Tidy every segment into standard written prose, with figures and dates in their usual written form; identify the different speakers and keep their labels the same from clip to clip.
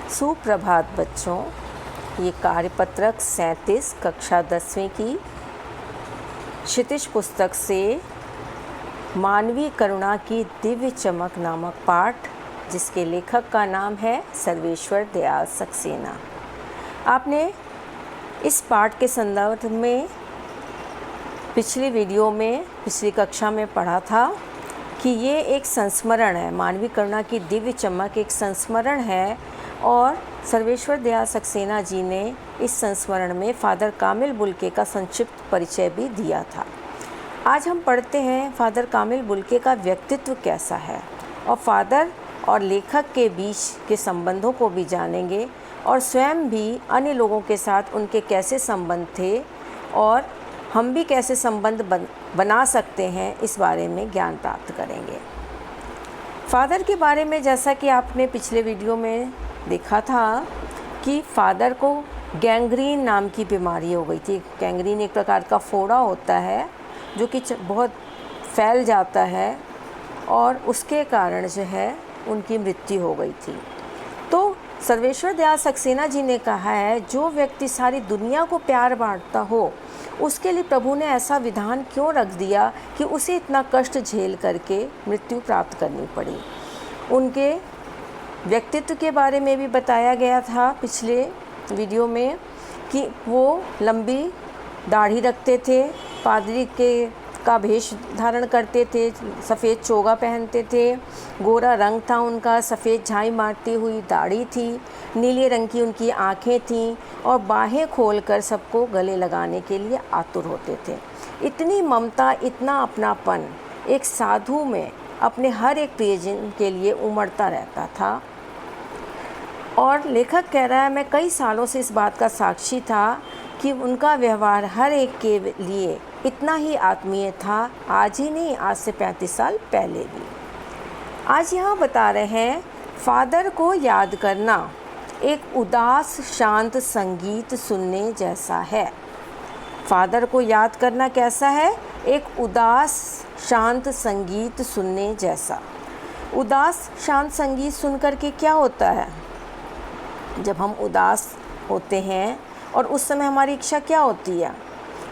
Speaker 1: सुप्रभात बच्चों, ये कार्यपत्रक 37 कक्षा 10वीं की क्षितिज पुस्तक से मानवीय करुणा की दिव्य चमक नामक पाठ, जिसके लेखक का नाम है सर्वेश्वर दयाल सक्सेना। आपने इस पाठ के संदर्भ में पिछली वीडियो में पिछली कक्षा में पढ़ा था कि ये एक संस्मरण है। मानवीय करुणा की दिव्य चमक एक संस्मरण है और सर्वेश्वर दयाल सक्सेना जी ने इस संस्मरण में फादर कामिल बुल्के का संक्षिप्त परिचय भी दिया था। आज हम पढ़ते हैं फादर कामिल बुल्के का व्यक्तित्व कैसा है और फादर और लेखक के बीच के संबंधों को भी जानेंगे और स्वयं भी अन्य लोगों के साथ उनके कैसे संबंध थे और हम भी कैसे संबंध बना सकते हैं, इस बारे में ज्ञान प्राप्त करेंगे। फादर के बारे में जैसा कि आपने पिछले वीडियो में देखा था कि फादर को गैंग्रीन नाम की बीमारी हो गई थी। गैंग्रीन एक प्रकार का फोड़ा होता है जो कि बहुत फैल जाता है और उसके कारण जो है उनकी मृत्यु हो गई थी। तो सर्वेश्वर दयाल सक्सेना जी ने कहा है, जो व्यक्ति सारी दुनिया को प्यार बांटता हो उसके लिए प्रभु ने ऐसा विधान क्यों रख दिया कि उसे इतना कष्ट झेल करके मृत्यु प्राप्त करनी पड़ी। उनके व्यक्तित्व के बारे में भी बताया गया था पिछले वीडियो में कि वो लंबी दाढ़ी रखते थे, पादरी का भेष धारण करते थे, सफ़ेद चोगा पहनते थे, गोरा रंग था उनका, सफ़ेद झाई मारती हुई दाढ़ी थी, नीले रंग की उनकी आँखें थीं और बाहें खोलकर सबको गले लगाने के लिए आतुर होते थे। इतनी ममता, इतना अपनापन एक साधु में अपने हर एक प्रियजन के लिए उमड़ता रहता था। और लेखक कह रहा है, मैं कई सालों से इस बात का साक्षी था कि उनका व्यवहार हर एक के लिए इतना ही आत्मीय था, आज ही नहीं, आज से 35 साल पहले भी। आज यहाँ बता रहे हैं, फादर को याद करना एक उदास शांत संगीत सुनने जैसा है। फादर को याद करना कैसा है? एक उदास शांत संगीत सुनने जैसा। उदास शांत संगीत सुनकर के क्या होता है? जब हम उदास होते हैं और उस समय हमारी इच्छा क्या होती है?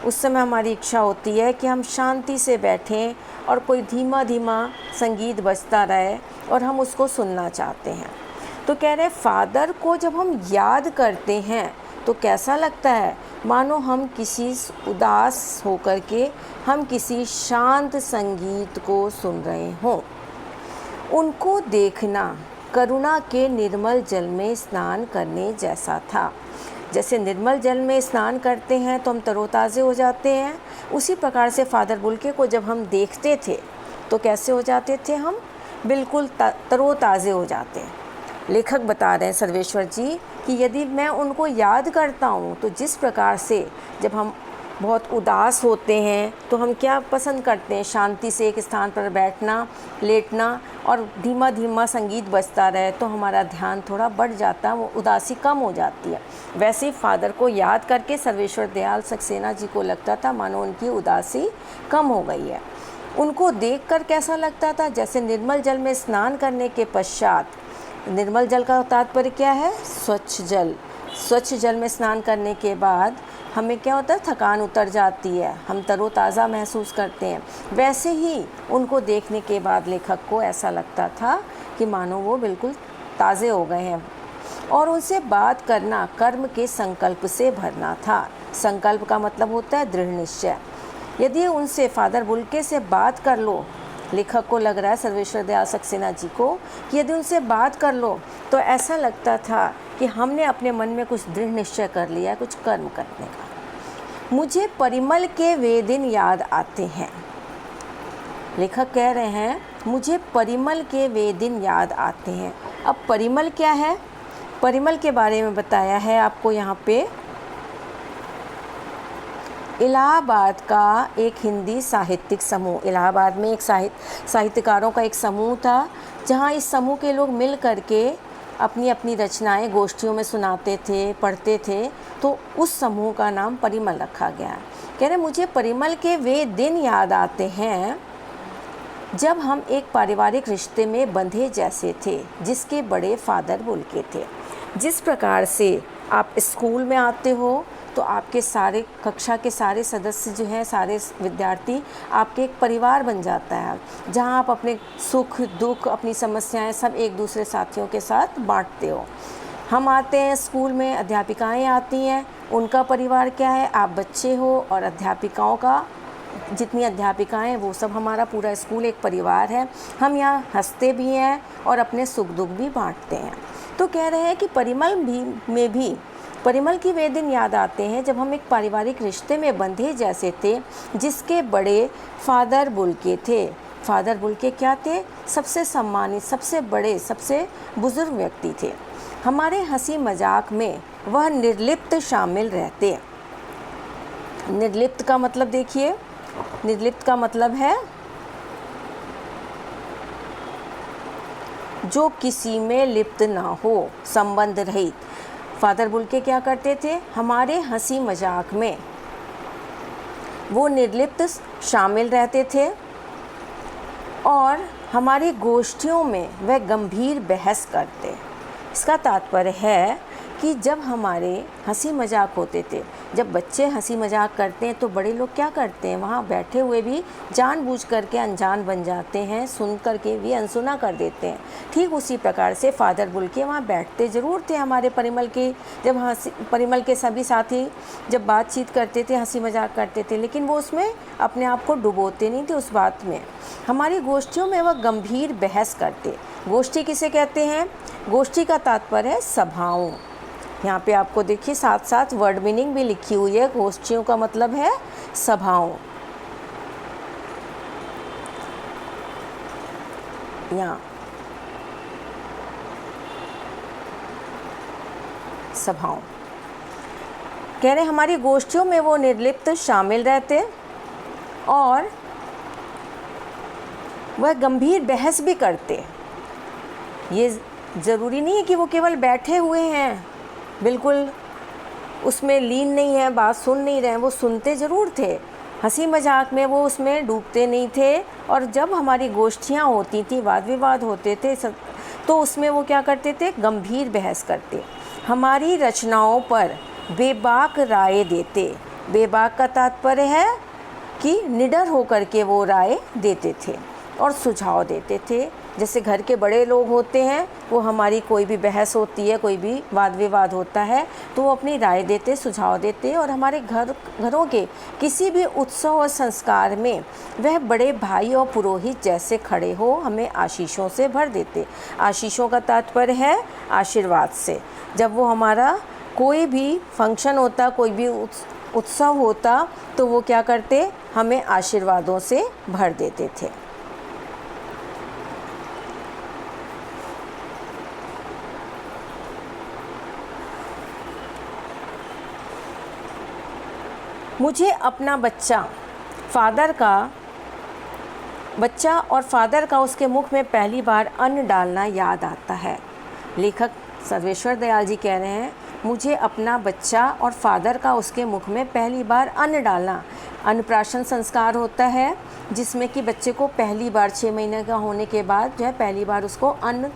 Speaker 1: उस समय हमारी इच्छा होती है कि हम शांति से बैठें और कोई धीमा धीमा संगीत बजता रहे और हम उसको सुनना चाहते हैं। तो कह रहे, फादर को जब हम याद करते हैं तो कैसा लगता है? मानो हम किसी उदास होकर के हम किसी शांत संगीत को सुन रहे हों। उनको देखना करुणा के निर्मल जल में स्नान करने जैसा था। जैसे निर्मल जल में स्नान करते हैं तो हम तरोताज़े हो जाते हैं, उसी प्रकार से फादर बुल्के को जब हम देखते थे तो कैसे हो जाते थे? हम बिल्कुल तरोताज़े हो जाते हैं। लेखक बता रहे हैं सर्वेश्वर जी कि यदि मैं उनको याद करता हूँ तो जिस प्रकार से जब हम बहुत उदास होते हैं तो हम क्या पसंद करते हैं? शांति से एक स्थान पर बैठना, लेटना और धीमा धीमा संगीत बजता रहे तो हमारा ध्यान थोड़ा बढ़ जाता है, वो उदासी कम हो जाती है। वैसे ही फादर को याद करके सर्वेश्वर दयाल सक्सेना जी को लगता था मानो उनकी उदासी कम हो गई है। उनको देखकर कैसा लगता था? जैसे निर्मल जल में स्नान करने के पश्चात, निर्मल जल का तात्पर्य क्या है? स्वच्छ जल। स्वच्छ जल में स्नान करने के बाद हमें क्या होता है? थकान उतर जाती है, हम तरोताज़ा महसूस करते हैं। वैसे ही उनको देखने के बाद लेखक को ऐसा लगता था कि मानो वो बिल्कुल ताज़े हो गए हैं। और उनसे बात करना कर्म के संकल्प से भरना था। संकल्प का मतलब होता है दृढ़ निश्चय। यदि उनसे फादर बुल्के से बात कर लो, लेखक को लग रहा है सर्वेश्वर दयाल सक्सेना जी को कि यदि उनसे बात कर लो तो ऐसा लगता था कि हमने अपने मन में कुछ दृढ़ निश्चय कर लिया है कुछ कर्म करने का। मुझे परिमल के वे दिन याद आते हैं। लेखक कह रहे हैं, मुझे परिमल के वे दिन याद आते हैं। अब परिमल क्या है? परिमल के बारे में बताया है आपको यहाँ पे। इलाहाबाद का एक हिंदी साहित्यिक समूह, इलाहाबाद में एक साहित्यकारों का एक समूह था, जहाँ इस समूह के लोग मिल करके अपनी अपनी रचनाएं गोष्ठियों में सुनाते थे, पढ़ते थे, तो उस समूह का नाम परिमल रखा गया। कह रहे, मुझे परिमल के वे दिन याद आते हैं जब हम एक पारिवारिक रिश्ते में बंधे जैसे थे, जिसके बड़े फादर बुल्के थे। जिस प्रकार से आप स्कूल में आते हो तो आपके सारे कक्षा के सारे सदस्य जो हैं, सारे विद्यार्थी आपके एक परिवार बन जाता है, जहां आप अपने सुख दुख, अपनी समस्याएं सब एक दूसरे साथियों के साथ बांटते हो। हम आते हैं स्कूल में, अध्यापिकाएं आती हैं, उनका परिवार क्या है, आप बच्चे हो, और अध्यापिकाओं का जितनी अध्यापिकाएं हैं वो सब हमारा पूरा स्कूल एक परिवार है। हम यहाँ हंसते भी हैं और अपने सुख दुख भी बांटते हैं। तो कह रहे हैं कि परिमल की वे दिन याद आते हैं जब हम एक पारिवारिक रिश्ते में बंधे जैसे थे, जिसके बड़े फादर बुल्के थे। फादर बुल्के क्या थे? सबसे सम्मानित, सबसे बड़े, सबसे बुजुर्ग व्यक्ति थे। हमारे हंसी मजाक में वह निर्लिप्त शामिल रहते। निर्लिप्त का मतलब देखिए, निर्लिप्त का मतलब है जो किसी में लिप्त ना हो, संबंध रहित। फादर बुल्के क्या करते थे? हमारे हंसी मजाक में वो निर्लिप्त शामिल रहते थे और हमारी गोष्ठियों में वह गंभीर बहस करते। इसका तात्पर्य है कि जब हमारे हंसी मजाक होते थे, जब बच्चे हंसी मजाक करते हैं तो बड़े लोग क्या करते हैं, वहाँ बैठे हुए भी जानबूझ करके अनजान बन जाते हैं, सुन करके भी अनसुना कर देते हैं। ठीक उसी प्रकार से फादर बुल्के वहाँ बैठते ज़रूर थे हमारे परिमल के, जब परिमल के सभी साथी जब बातचीत करते थे, हंसी मजाक करते थे, लेकिन वो उसमें अपने आप को डुबोते नहीं थे उस बात में। हमारी गोष्ठियों में वह गंभीर बहस करते। गोष्ठी किसे कहते हैं? गोष्ठी का तात्पर्य है सभाओं। यहाँ पे आपको देखिए साथ साथ वर्ड मीनिंग भी लिखी हुई है। गोष्ठियों का मतलब है सभाओं। यहाँ सभाओं कह रहे हमारी गोष्ठियों में वो निर्लिप्त शामिल रहते और वह गंभीर बहस भी करते। ये ज़रूरी नहीं है कि वो केवल बैठे हुए हैं, बिल्कुल उसमें लीन नहीं है, बात सुन नहीं रहे हैं, वो सुनते ज़रूर थे, हंसी मजाक में वो उसमें डूबते नहीं थे। और जब हमारी गोष्ठियाँ होती थी, वाद विवाद होते थे, तो उसमें वो क्या करते थे? गंभीर बहस करते, हमारी रचनाओं पर बेबाक राय देते। बेबाक का तात्पर्य है कि निडर होकर के वो राय देते थे और सुझाव देते थे। जैसे घर के बड़े लोग होते हैं, वो हमारी कोई भी बहस होती है, कोई भी वाद विवाद होता है, तो वो अपनी राय देते, सुझाव देते। और हमारे घरों के किसी भी उत्सव और संस्कार में वह बड़े भाई और पुरोहित जैसे खड़े हो हमें आशीषों से भर देते। आशीषों का तात्पर्य है आशीर्वाद से। जब वो हमारा कोई भी फंक्शन होता, कोई भी उत्सव होता, तो वो क्या करते? हमें आशीर्वादों से भर देते थे। मुझे अपना बच्चा और फादर का उसके मुख में पहली बार अन्न डालना याद आता है। लेखक सर्वेश्वर दयाल जी कह रहे हैं, मुझे अपना बच्चा और फादर का उसके मुख में पहली बार अन्न डालना। अन्नप्राशन संस्कार होता है जिसमें कि बच्चे को पहली बार 6 महीने का होने के बाद जो है पहली बार उसको अन्न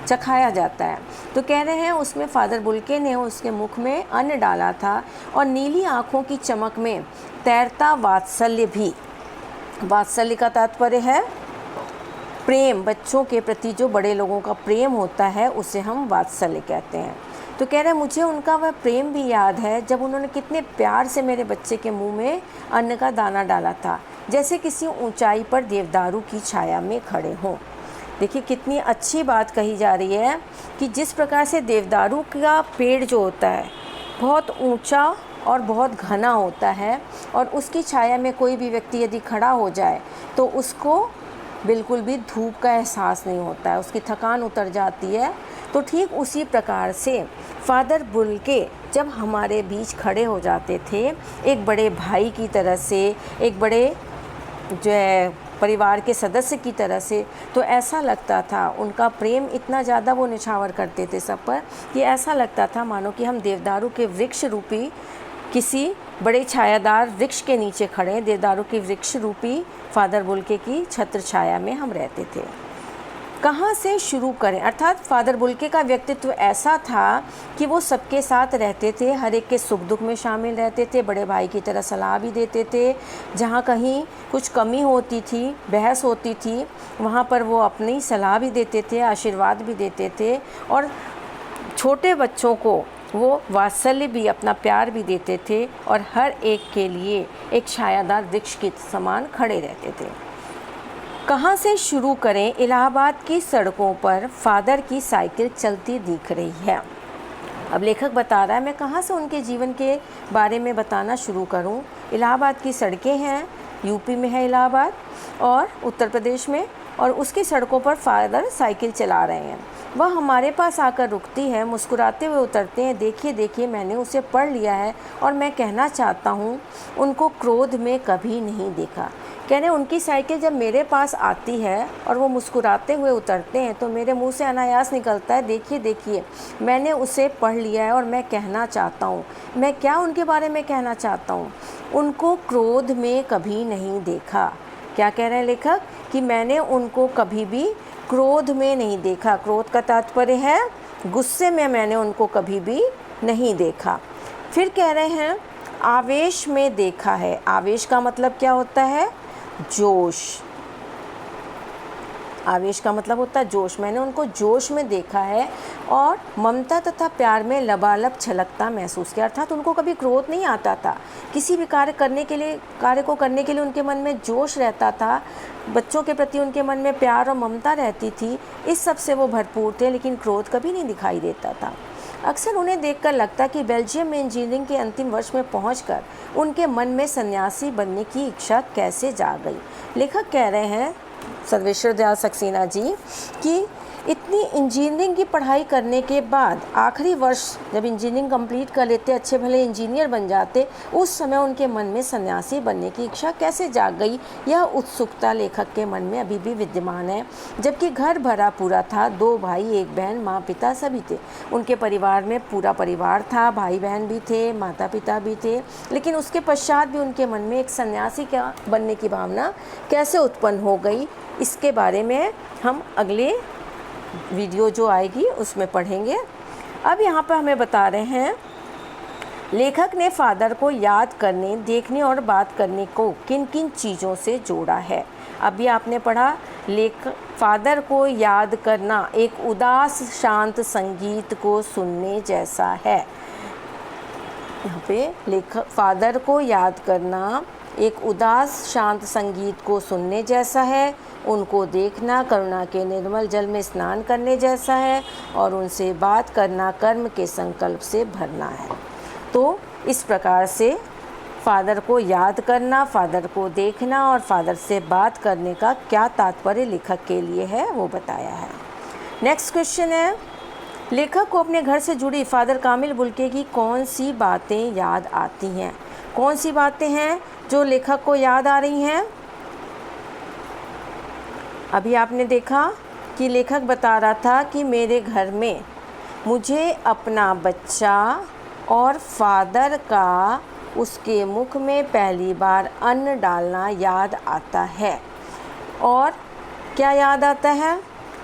Speaker 1: चखाया जाता है। तो कह रहे हैं उसमें फादर बुल्के ने उसके मुख में अन्न डाला था और नीली आँखों की चमक में तैरता वात्सल्य भी। वात्सल्य का तात्पर्य है प्रेम, बच्चों के प्रति जो बड़े लोगों का प्रेम होता है उसे हम वात्सल्य कहते हैं। तो कह रहे हैं मुझे उनका वह प्रेम भी याद है जब उन्होंने कितने प्यार से मेरे बच्चे के मुंह में अन्न का दाना डाला था, जैसे किसी ऊंचाई पर देवदारू की छाया में खड़े हों। देखिए कितनी अच्छी बात कही जा रही है कि जिस प्रकार से देवदारू का पेड़ जो होता है बहुत ऊंचा और बहुत घना होता है और उसकी छाया में कोई भी व्यक्ति यदि खड़ा हो जाए तो उसको बिल्कुल भी धूप का एहसास नहीं होता है, उसकी थकान उतर जाती है। तो ठीक उसी प्रकार से फादर बुल्के जब हमारे बीच खड़े हो जाते थे एक बड़े भाई की तरह से, एक बड़े जो है परिवार के सदस्य की तरह से, तो ऐसा लगता था उनका प्रेम इतना ज़्यादा वो निछावर करते थे सब पर कि ऐसा लगता था मानो कि हम देवदारू के वृक्ष रूपी किसी बड़े छायादार वृक्ष के नीचे खड़े हैं। देवदारू की वृक्ष रूपी फादर बुल्के की छत्र छाया में हम रहते थे। कहाँ से शुरू करें, अर्थात फादर बुल्के का व्यक्तित्व ऐसा था कि वो सबके साथ रहते थे, हर एक के सुख दुख में शामिल रहते थे, बड़े भाई की तरह सलाह भी देते थे। जहाँ कहीं कुछ कमी होती थी, बहस होती थी, वहाँ पर वो अपनी सलाह भी देते थे, आशीर्वाद भी देते थे, और छोटे बच्चों को वो वात्सल्य भी, अपना प्यार भी देते थे, और हर एक के लिए एक छायादार वृक्ष के समान खड़े रहते थे। कहाँ से शुरू करें, इलाहाबाद की सड़कों पर फादर की साइकिल चलती दिख रही है। अब लेखक बता रहा है मैं कहाँ से उनके जीवन के बारे में बताना शुरू करूँ। इलाहाबाद की सड़कें हैं, यूपी में है इलाहाबाद और उत्तर प्रदेश में, और उसकी सड़कों पर फादर साइकिल चला रहे हैं। वह हमारे पास आकर रुकती है, मुस्कुराते हुए उतरते हैं। देखिए देखिए, मैंने उसे पढ़ लिया है और मैं कहना चाहता हूँ, उनको क्रोध में कभी नहीं देखा। कह रहे उनकी साइकिल जब मेरे पास आती है और वो मुस्कुराते हुए उतरते हैं तो मेरे मुंह से अनायास निकलता है, देखिए देखिए, मैंने उसे पढ़ लिया है और मैं कहना चाहता हूँ। मैं क्या उनके बारे में कहना चाहता हूँ, उनको क्रोध में कभी नहीं देखा। क्या कह रहे हैं लेखक कि मैंने उनको कभी भी क्रोध में नहीं देखा। क्रोध का तात्पर्य है गुस्से में, मैंने उनको कभी भी नहीं देखा। फिर कह रहे हैं आवेश में देखा है। आवेश का मतलब क्या होता है, जोश। आवेश का मतलब होता है जोश। मैंने उनको जोश में देखा है और ममता तथा प्यार में लबालब छलकता महसूस किया। अर्थात उनको कभी क्रोध नहीं आता था, किसी भी कार्य को करने के लिए उनके मन में जोश रहता था, बच्चों के प्रति उनके मन में प्यार और ममता रहती थी, इस सब से वो भरपूर थे, लेकिन क्रोध कभी नहीं दिखाई देता था। अक्सर उन्हें देखकर लगता कि बेल्जियम में इंजीनियरिंग के अंतिम वर्ष में पहुंचकर उनके मन में सन्यासी बनने की इच्छा कैसे जाग गई। लेखक कह रहे हैं सर्वेश्वर दयाल सक्सेना जी कि इतनी इंजीनियरिंग की पढ़ाई करने के बाद आखिरी वर्ष जब इंजीनियरिंग कंप्लीट कर लेते, अच्छे भले इंजीनियर बन जाते, उस समय उनके मन में सन्यासी बनने की इच्छा कैसे जाग गई। यह उत्सुकता लेखक के मन में अभी भी विद्यमान है। जबकि घर भरा पूरा था, 2 भाई 1 बहन, माँ पिता सभी थे। उनके परिवार में पूरा परिवार था, भाई बहन भी थे, माता पिता भी थे, लेकिन उसके पश्चात भी उनके मन में एक सन्यासी क्या बनने की भावना कैसे उत्पन्न हो गई, इसके बारे में हम अगले वीडियो जो आएगी उसमें पढ़ेंगे। अब यहाँ पर हमें बता रहे हैं लेखक ने फादर को याद करने, देखने और बात करने को किन किन चीज़ों से जोड़ा है। अभी आपने पढ़ा फादर को याद करना एक उदास शांत संगीत को सुनने जैसा है। यहाँ पे फादर को याद करना एक उदास शांत संगीत को सुनने जैसा है, उनको देखना करुणा के निर्मल जल में स्नान करने जैसा है, और उनसे बात करना कर्म के संकल्प से भरना है। तो इस प्रकार से फादर को याद करना, फादर को देखना और फादर से बात करने का क्या तात्पर्य लेखक के लिए है वो बताया है। नेक्स्ट क्वेश्चन है, लेखक को अपने घर से जुड़ी फादर कामिल बुल्के की कौन सी बातें याद आती हैं। कौन सी बातें हैं जो लेखक को याद आ रही हैं। अभी आपने देखा कि लेखक बता रहा था कि मेरे घर में मुझे अपना बच्चा और फादर का उसके मुख में पहली बार अन्न डालना याद आता है। और क्या याद आता है,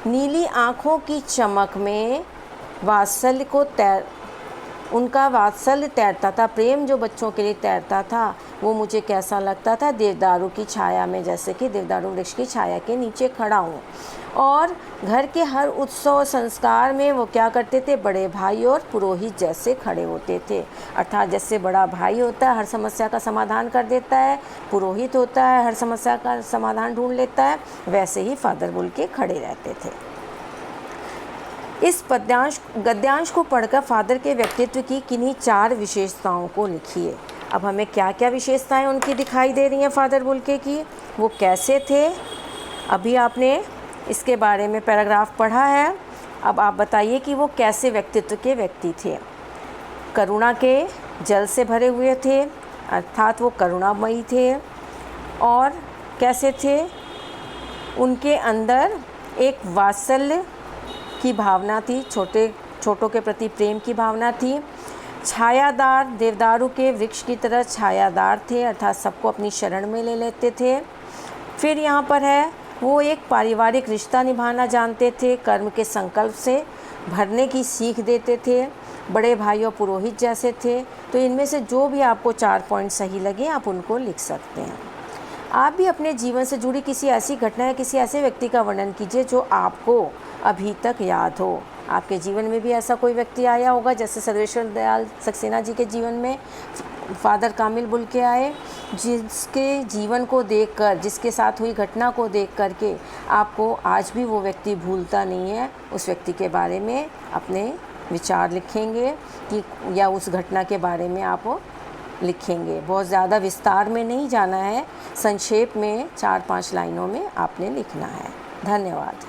Speaker 1: नीली आँखों की चमक में उनका वात्सल्य तैरता था, प्रेम जो बच्चों के लिए तैरता था वो मुझे कैसा लगता था, देवदारू की छाया में, जैसे कि देवदारू वृक्ष की छाया के नीचे खड़ा हूँ। और घर के हर उत्सव संस्कार में वो क्या करते थे, बड़े भाई और पुरोहित जैसे खड़े होते थे। अर्थात जैसे बड़ा भाई होता है हर समस्या का समाधान कर देता है, पुरोहित होता है हर समस्या का समाधान ढूंढ लेता है, वैसे ही फादर बुल्के खड़े रहते थे। इस गद्यांश को पढ़कर फादर के व्यक्तित्व की किन्हीं 4 विशेषताओं को लिखिए। अब हमें क्या क्या विशेषताएं उनकी दिखाई दे रही हैं फादर बुल्के की, वो कैसे थे, अभी आपने इसके बारे में पैराग्राफ पढ़ा है। अब आप बताइए कि वो कैसे व्यक्तित्व के व्यक्ति थे। करुणा के जल से भरे हुए थे, अर्थात वो करुणामयी थे। और कैसे थे, उनके अंदर एक वात्सल्य की भावना थी, छोटों के प्रति प्रेम की भावना थी। छायादार, देवदारू के वृक्ष की तरह छायादार थे, अर्थात सबको अपनी शरण में ले लेते थे। फिर यहाँ पर है वो एक पारिवारिक रिश्ता निभाना जानते थे, कर्म के संकल्प से भरने की सीख देते थे, बड़े भाई और पुरोहित जैसे थे। तो इनमें से जो भी आपको 4 पॉइंट सही लगे आप उनको लिख सकते हैं। आप भी अपने जीवन से जुड़ी किसी ऐसी घटना या किसी ऐसे व्यक्ति का वर्णन कीजिए जो आपको अभी तक याद हो। आपके जीवन में भी ऐसा कोई व्यक्ति आया होगा, जैसे सर्वेश्वर दयाल सक्सेना जी के जीवन में फादर कामिल बुल्के आए, जिसके जीवन को देखकर, जिसके साथ हुई घटना को देख कर के आपको आज भी वो व्यक्ति भूलता नहीं है। उस व्यक्ति के बारे में अपने विचार लिखेंगे कि या उस घटना के बारे में आप लिखेंगे। बहुत ज़्यादा विस्तार में नहीं जाना है, संक्षेप में 4-5 लाइनों में आपने लिखना है। धन्यवाद।